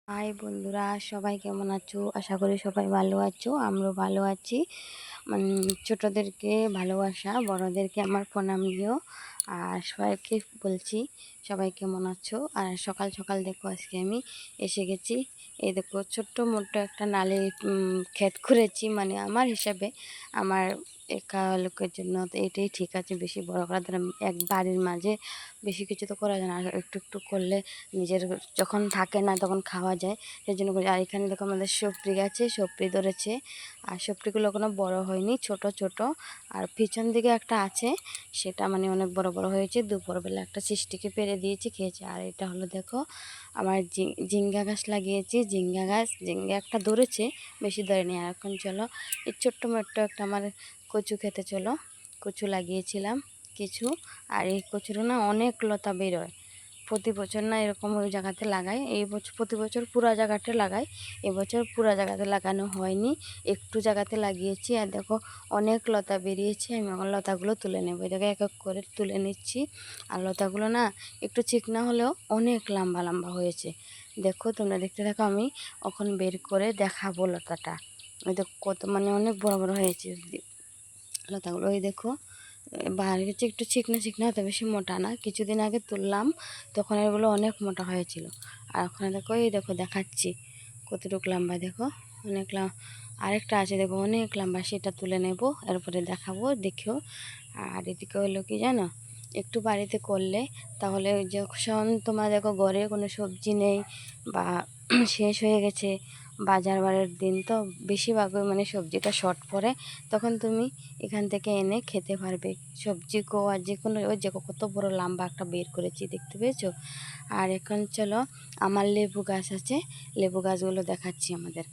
High বন্ধুরা, সবাই কেমন আছো? আশা করি সবাই ভালো আছো। আমরাও ভালো আছি। ছোটদেরকে ভালোবাসা, বড়দেরকে আমার প্রণাম দিও। আর সবাইকে বলছি সবাই কেমন আছো। আর সকাল সকাল দেখো আজকে আমি এসে গেছি। এই দেখো ছোট্ট মোট্ট একটা নালে ক্ষেত খুঁড়েছি, মানে আমার হিসাবে, আমার একা লোকের জন্য তো এটাই ঠিক আছে। বেশি বড় করা দ্বারা এক বাড়ির মাঝে বেশি কিছু তো করা যায় না, আর একটু একটু করলে নিজের যখন থাকে না তখন খাওয়া যায়, সেই জন্য করি। আর এখানে দেখো আমাদের সবজি গাছে সবজি ধরেছে, আর সবজিগুলো কোনো বড় হয়নি, ছোট ছোট। আর পিছন দিকে একটা আছে, সেটা মানে অনেক বড় বড় হয়েছে। দুপুরবেলা একটা সৃষ্টিকে পেরে দিয়েছি, খেয়েছে। আর এটা হলো দেখো আমার ঝিঙ্গা গাছ লাগিয়েছি, ঝিঙ্গা গাছ, ঝিঙ্গা একটা ধরেছে, বেশি ধরেনি। আর এখন চলো এই ছোট্ট মোট্ট একটা আমার কচু খেতে চলো। কচু লাগিয়েছিলাম কিছু, আর এই কচুর না অনেক লতা বেরোয়। প্রতি বছর না এরকম ওই জায়গাতে লাগাই, এই বছর প্রতি বছর পুরা জায়গাতে লাগাই। এবছর পুরা জায়গাতে লাগানো হয়নি, একটু জায়গাতে লাগিয়েছি। আর দেখো অনেক লতা বেরিয়েছে, আমি এখন লতাগুলো তুলে নেব। এটাকে এক এক করে তুলে নিচ্ছি। আর লতাগুলো না একটু চিকনা হলেও অনেক লম্বা লম্বা হয়েছে। দেখো তোমরা দেখতে থাকো, আমি এখন বের করে দেখাবো লতাটা। ওই দেখো কত মানে অনেক বড় বড় হয়েছে লতাগুলো। ওই দেখো বাইরে গেছে একটু চিকনা চিকনা, হতে বেশি মোটা না। কিছুদিন আগে তুললাম, তখন এগুলো অনেক মোটা হয়েছিল। আর ওখানে দেখো, এই দেখো দেখাচ্ছি কতটুকু লম্বা, দেখো অনেক আরেকটা আছে দেখো অনেক লম্বা, সেটা তুলে নেব, এরপরে দেখাবো, দেখো। আর এদিকে হলো কি জানো, একটু বাড়িতে করলে তাহলে যখন তোমার দেখো ঘরে কোনো সবজি নেই বা শেষ হয়ে গেছে, বাজার বারের দিন তো বেশিরভাগই মানে সবজিটা শর্ট পড়ে, তখন তুমি এখান থেকে এনে খেতে পারবে সবজি কো। আর যে কোনো ওই যে কত বড় লম্বা একটা বের করেছি, দেখতে পেয়েছো? আর এখন চলো, আমার লেবু গাছ আছে, লেবু গাছগুলো দেখাচ্ছি আমাদের।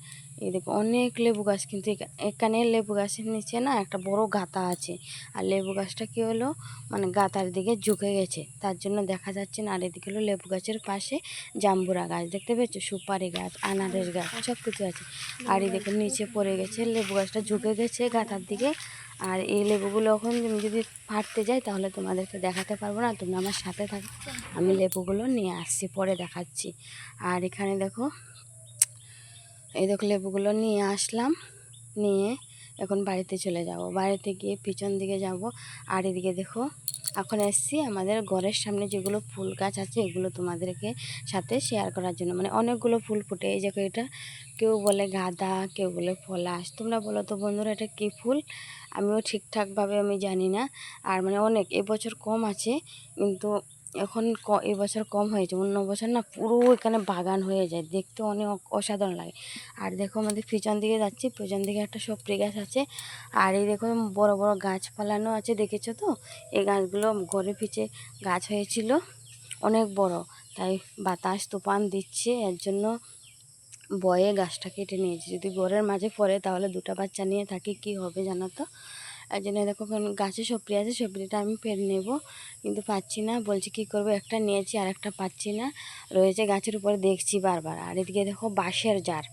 এই দেখো অনেক লেবু গাছ, কিন্তু এখানে লেবু গাছের নিচে না একটা বড় গাতা আছে। আর লেবু গাছটা কি হলো, মানে গাতার দিকে ঝুঁকে গেছে, তার জন্য দেখা যাচ্ছে না। আর এদিকে হলো লেবু গাছের পাশে জাম্বুরা গাছ, দেখতে পেয়েছো? সুপারি গাছ, আনারের গাছ, সব কিছু আছে। আর এই দেখো নিচে পড়ে গেছে, লেবু গাছটা ঝুঁকে গেছে গাতার দিকে। আর এই লেবুগুলো এখন আমি যদি ফাটতে যাই তাহলে তোমাদেরকে দেখাতে পারবো না, তোমরা আমার সাথে থাকো, আমি লেবুগুলো নিয়ে আসছি, পরে দেখাচ্ছি। আর এখানে দেখো, এই দেখো লেবুগুলো নিয়ে আসলাম, নিয়ে এখন বাড়িতে চলে যাব। বাড়িতে গিয়ে পিছন দিকে যাব। আর এদিকে দেখো এখন এসছি আমাদের ঘরের সামনে যেগুলো ফুল গাছ আছে, এগুলো তোমাদেরকে সাথে শেয়ার করার জন্য। মানে অনেকগুলো ফুল ফুটে, এই দেখো এটা কেউ বলে গাঁদা, কেউ বলে পলাশ। তোমরা বলো তো বন্ধুরা এটা কী ফুল? আমিও ঠিকঠাকভাবে আমি জানি না। আর মানে অনেক এবছর কম আছে, কিন্তু এখন এবছর কম হয়েছে। অন্য বছর না পুরো এখানে বাগান হয়ে যায়, দেখতে অনেক অসাধারণ লাগে। আর দেখো আমাদের পিছন দিকে যাচ্ছি, পিছন দিকে একটা সবজি গাছ আছে। আর এই দেখো বড় বড় গাছ পালানো আছে, দেখেছো তো? এই গাছগুলো ঘরে পিছে গাছ হয়েছিল অনেক বড়, তাই বাতাস তুফান দিচ্ছে, এর জন্য বয়ে গাছটা কেটে নিয়েছি। যদি ঘরের মাঝে পড়ে তাহলে দুটো বাচ্চা নিয়ে থাকি, কি হবে জানো তো? এই জন্য দেখো গাছে সবজি আছে, সবজিটা আমি পেরে নেব, কিন্তু পাচ্ছি না। বলছি কি করব, একটা নিয়েছি আর একটা পাচ্ছি না, রয়েছে গাছের উপরে, দেখছি বারবার। আর এদিকে দেখো বাঁশের জার,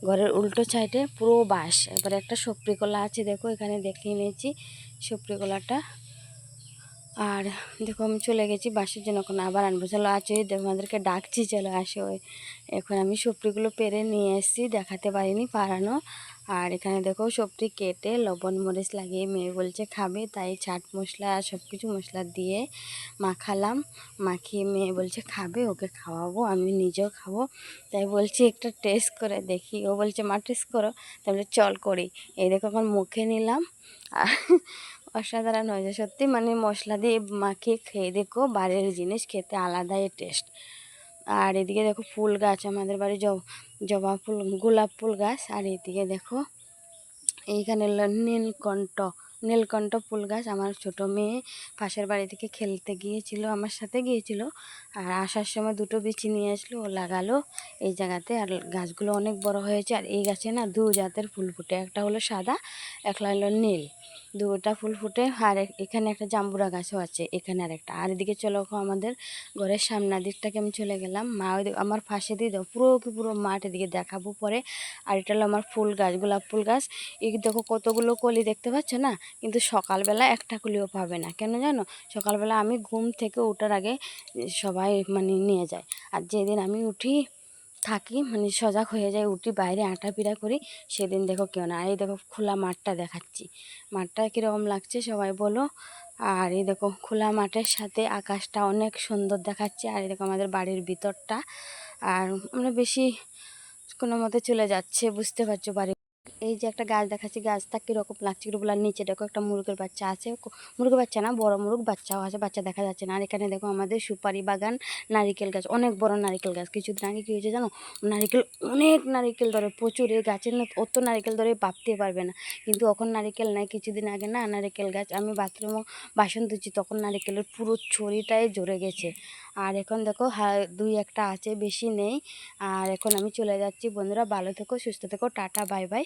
ঘরের উল্টো সাইডে পুরো বাঁশ। এবারে একটা সপরি কলা আছে, দেখো এখানে দেখিয়ে নিয়েছি সপরি কলাটা। আর দেখো আমি চলে গেছি বাসের জন্য, এখন আবার আনবো। চলো আছে, দেখো আমাদেরকে ডাকছি, চলো আসো। এখন আমি সবজিগুলো পেরে নিয়ে এসেছি, দেখাতে পারিনি পারানো। আর এখানে দেখো সবজি কেটে লবণ মরিচ লাগিয়ে মেয়ে বলছে খাবে, তাই চাট মশলা আর সব কিছু মশলা দিয়ে মাখালাম। মাখিয়ে মেয়ে বলছে খাবে, ওকে খাওয়াবো, আমি নিজেও খাবো। তাই বলছি একটা টেস্ট করে দেখি। ও বলছে মা টেস্ট করো, তাহলে চল করি। এই দেখো এখন মুখে নিলাম, অসাধারণ হয়েছে সত্যি। মানে মশলা দিয়ে মাখিয়ে খেয়ে দেখো, বাড়ির জিনিস খেতে আলাদাই টেস্ট। আর এদিকে দেখো ফুল গাছ, আমাদের বাড়ি জবা ফুল, গোলাপ ফুল গাছ। আর এদিকে দেখো এইখানে নীলকণ্ঠ ফুল গাছ। আমার ছোট মেয়ে পাশের বাড়ি থেকে খেলতে গিয়েছিল, আমার সাথে গিয়েছিল, আর আসার সময় দুটো বিচি নিয়ে আসলো, ও লাগালো এই জায়গাতে। আর গাছগুলো অনেক বড় হয়েছে। আর এই গাছে না দু জাতের ফুল ফুটে, একটা হলো সাদা, একটা হলো নীল, দুটা ফুল ফুটে। আর এখানে একটা জাম্বুরা গাছও আছে, এখানে আর একটা। আর এদিকে চলো আমাদের ঘরের সামনের দিকটাকে আমি চলে গেলাম। মা ওই আমার পাশে দিয়ে দাও, পুরো মাঠ, এদিকে দেখাবো পরে। আর এটা হলো আমার ফুল গাছ, গোলাপ ফুল গাছ। এই দেখো কতগুলো কলি, দেখতে পাচ্ছ না? কিন্তু সকালবেলা একটা কলিও পাবে না, কেন জানো? সকালবেলা আমি ঘুম থেকে ওঠার আগে সবাই মানে নিয়ে যায়। আর যেদিন আমি উঠি থাকি, মানে সজাগ হয়ে যায়, উঠি বাইরে আঁটাপিটা করি, সেদিন দেখো কেউ না। আর এই দেখো খোলা মাঠটা দেখাচ্ছি, মাঠটা কীরকম লাগছে সবাই বলো। আর এই দেখো খোলা মাঠের সাথে আকাশটা অনেক সুন্দর দেখাচ্ছে। আর এই দেখো আমাদের বাড়ির ভিতরটা। আর আমরা বেশি কোনো মতে চলে যাচ্ছে, বুঝতে পারছো বাড়ি। এই যে একটা গাছ দেখাচ্ছি, গাছটা কীরকম লাগছে একটু বলার। নিচে দেখো একটা মুরগের বাচ্চা আছে, মুরগের বাচ্চা না, বড় মুরগ বাচ্চাও আছে, বাচ্চা দেখা যাচ্ছে না। আর এখানে দেখো আমাদের সুপারি বাগান, নারিকেল গাছ, অনেক বড় নারিকেল গাছ। কিছুদিন আগে কী হয়েছে জানো, নারিকেল, অনেক নারিকেল ধরে, প্রচুর। এই গাছের না অত নারিকেল ধরে ভাবতে পারবে না। কিন্তু এখন নারিকেল নাই, কিছুদিন আগে না নারিকেল গাছ, আমি বাথরুমে বাসন ধুচ্ছি তখন নারিকেলের পুরো ছড়িটাই ঝরে গেছে। আর এখন দেখো দুই একটা আছে, বেশি নেই। আর এখন আমি চলে যাচ্ছি বন্ধুরা, ভালো থেকো, সুস্থ থেকো, টাটা, বাই বাই।